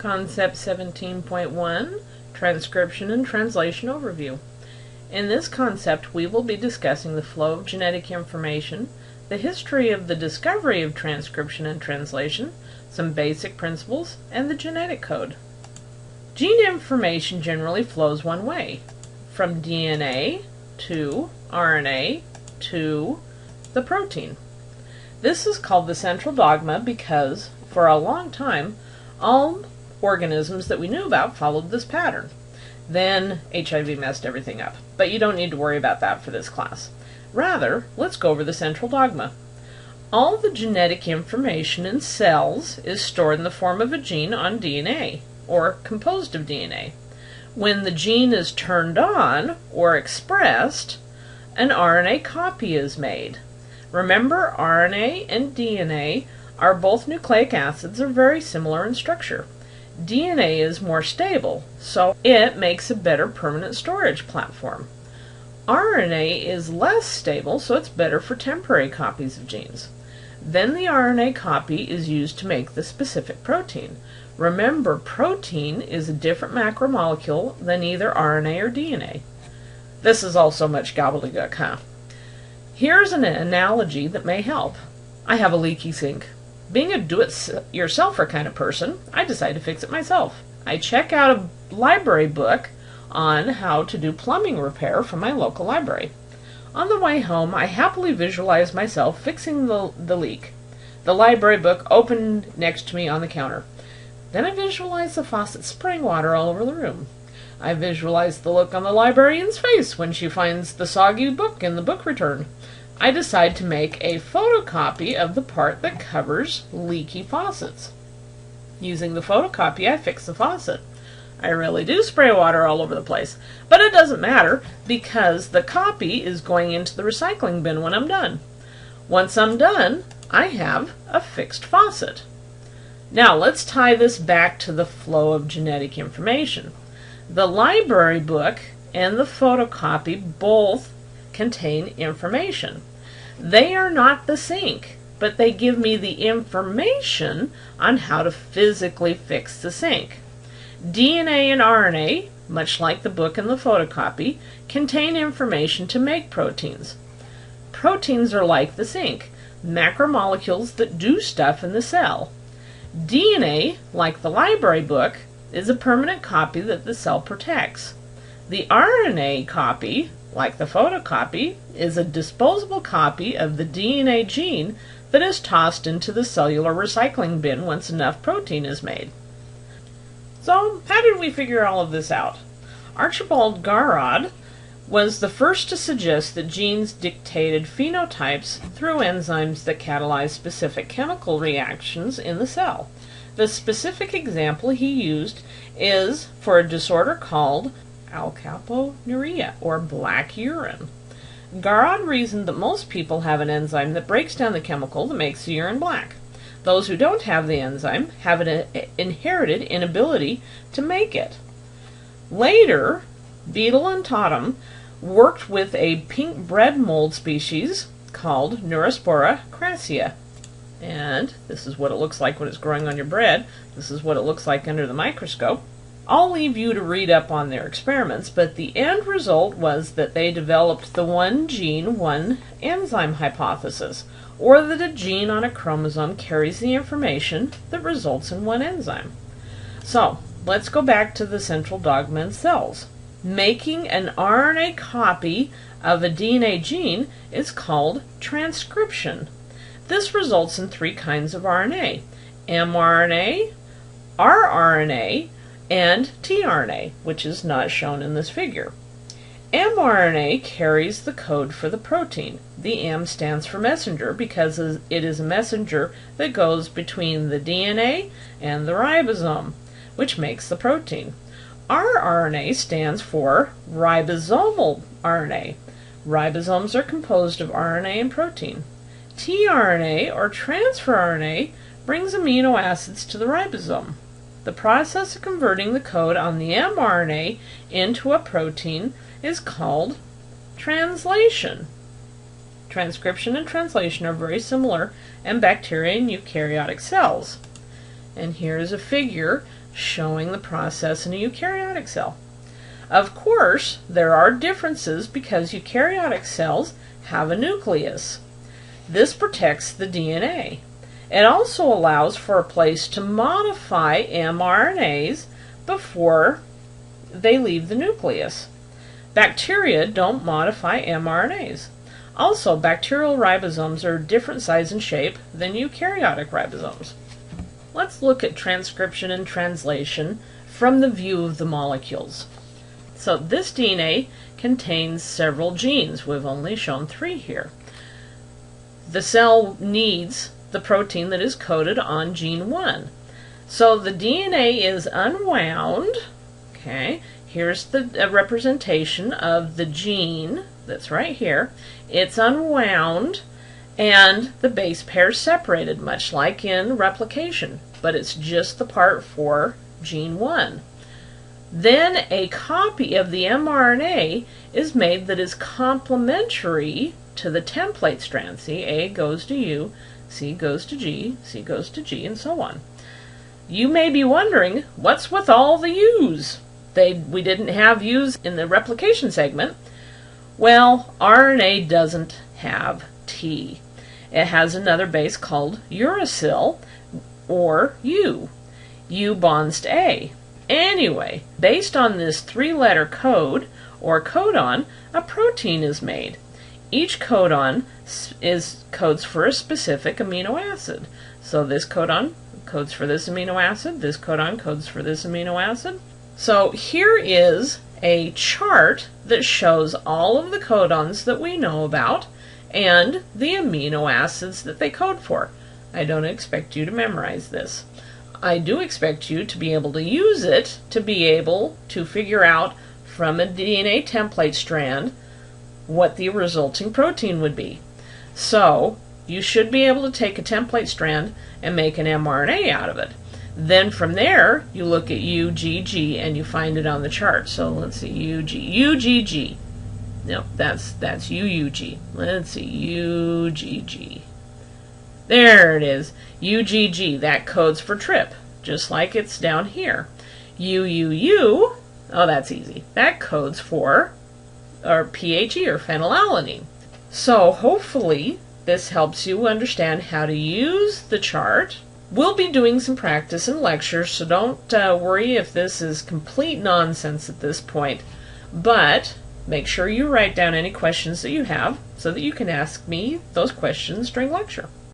Concept 17.1, Transcription and Translation Overview. In this concept, we will be discussing the flow of genetic information, the history of the discovery of transcription and translation, some basic principles, and the genetic code. Gene information generally flows one way, from DNA to RNA to the protein. This is called the central dogma because, for a long time, all organisms that we knew about followed this pattern. Then HIV messed everything up, but you don't need to worry about that for this class. Rather, let's go over the central dogma. All the genetic information in cells is stored in the form of a gene on DNA, or composed of DNA. When the gene is turned on, or expressed, an RNA copy is made. Remember, RNA and DNA are both nucleic acids, are very similar in structure. DNA is more stable, so it makes a better permanent storage platform. RNA is less stable, so it's better for temporary copies of genes. Then the RNA copy is used to make the specific protein. Remember, protein is a different macromolecule than either RNA or DNA. This is all so much gobbledygook, huh? Here's an analogy that may help. I have a leaky sink. Being a do-it-yourselfer kind of person, I decide to fix it myself. I check out a library book on how to do plumbing repair from my local library. On the way home, I happily visualize myself fixing the leak. The library book opened next to me on the counter. Then I visualize the faucet spraying water all over the room. I visualize the look on the librarian's face when she finds the soggy book in the book return. I decide to make a photocopy of the part that covers leaky faucets. Using the photocopy, I fix the faucet. I really do spray water all over the place, but it doesn't matter because the copy is going into the recycling bin when I'm done. Once I'm done, I have a fixed faucet. Now let's tie this back to the flow of genetic information. The library book and the photocopy both contain information. They are not the sink, but they give me the information on how to physically fix the sink. DNA and RNA, much like the book and the photocopy, contain information to make proteins. Proteins are like the sink, macromolecules that do stuff in the cell. DNA, like the library book, is a permanent copy that the cell protects. The RNA copy, like the photocopy, is a disposable copy of the DNA gene that is tossed into the cellular recycling bin once enough protein is made. So, how did we figure all of this out? Archibald Garrod was the first to suggest that genes dictated phenotypes through enzymes that catalyze specific chemical reactions in the cell. The specific example he used is for a disorder called alkaponiuria, or black urine. Garrod reasoned that most people have an enzyme that breaks down the chemical that makes the urine black. Those who don't have the enzyme have an inherited inability to make it. Later, Beadle and Totham worked with a pink bread mold species called Neurospora crassia. And this is what it looks like when it's growing on your bread. This is what it looks like under the microscope. I'll leave you to read up on their experiments, but the end result was that they developed the one gene, one enzyme hypothesis, or that a gene on a chromosome carries the information that results in one enzyme. So, let's go back to the central dogma in cells. Making an RNA copy of a DNA gene is called transcription. This results in three kinds of RNA: mRNA, rRNA, and tRNA, which is not shown in this figure. mRNA carries the code for the protein. The M stands for messenger because it is a messenger that goes between the DNA and the ribosome, which makes the protein. rRNA stands for ribosomal RNA. Ribosomes are composed of RNA and protein. tRNA, or transfer RNA, brings amino acids to the ribosome. The process of converting the code on the mRNA into a protein is called translation. Transcription and translation are very similar in bacteria and eukaryotic cells. and here's a figure showing the process in a eukaryotic cell. Of course, there are differences because eukaryotic cells have a nucleus. This protects the DNA. It also allows for a place to modify mRNAs before they leave the nucleus. Bacteria don't modify mRNAs. Also, bacterial ribosomes are different size and shape than eukaryotic ribosomes. Let's look at transcription and translation from the view of the molecules. So this DNA contains several genes. We've only shown 3 here. The cell needs the protein that is coded on gene 1. So the DNA is unwound. Okay, here's the representation of the gene that's right here. It's unwound and the base pair separated, much like in replication, but it's just the part for gene 1. Then a copy of the mRNA is made that is complementary to the template strand. See, A goes to U, C goes to G, C goes to G, and so on. You may be wondering, what's with all the U's? We didn't have U's in the replication segment. Well, RNA doesn't have T. It has another base called uracil, or U. U bonds to A. Anyway, based on this 3-letter code, or codon, a protein is made. Each codon codes for a specific amino acid. So this codon codes for this amino acid, this codon codes for this amino acid. So here is a chart that shows all of the codons that we know about and the amino acids that they code for. I don't expect you to memorize this. I do expect you to be able to use it to be able to figure out from a DNA template strand what the resulting protein would be. So you should be able to take a template strand and make an mRNA out of it. Then from there you look at UGG and you find it on the chart. So let's see, UGG. No, that's UUG. Let's see, UGG. There it is. UGG, that codes for trip, just like it's down here. UUU, oh, that's easy. That codes for PHE, or phenylalanine. So hopefully this helps you understand how to use the chart. We'll be doing some practice in lectures, so don't worry if this is complete nonsense at this point. But make sure you write down any questions that you have so that you can ask me those questions during lecture.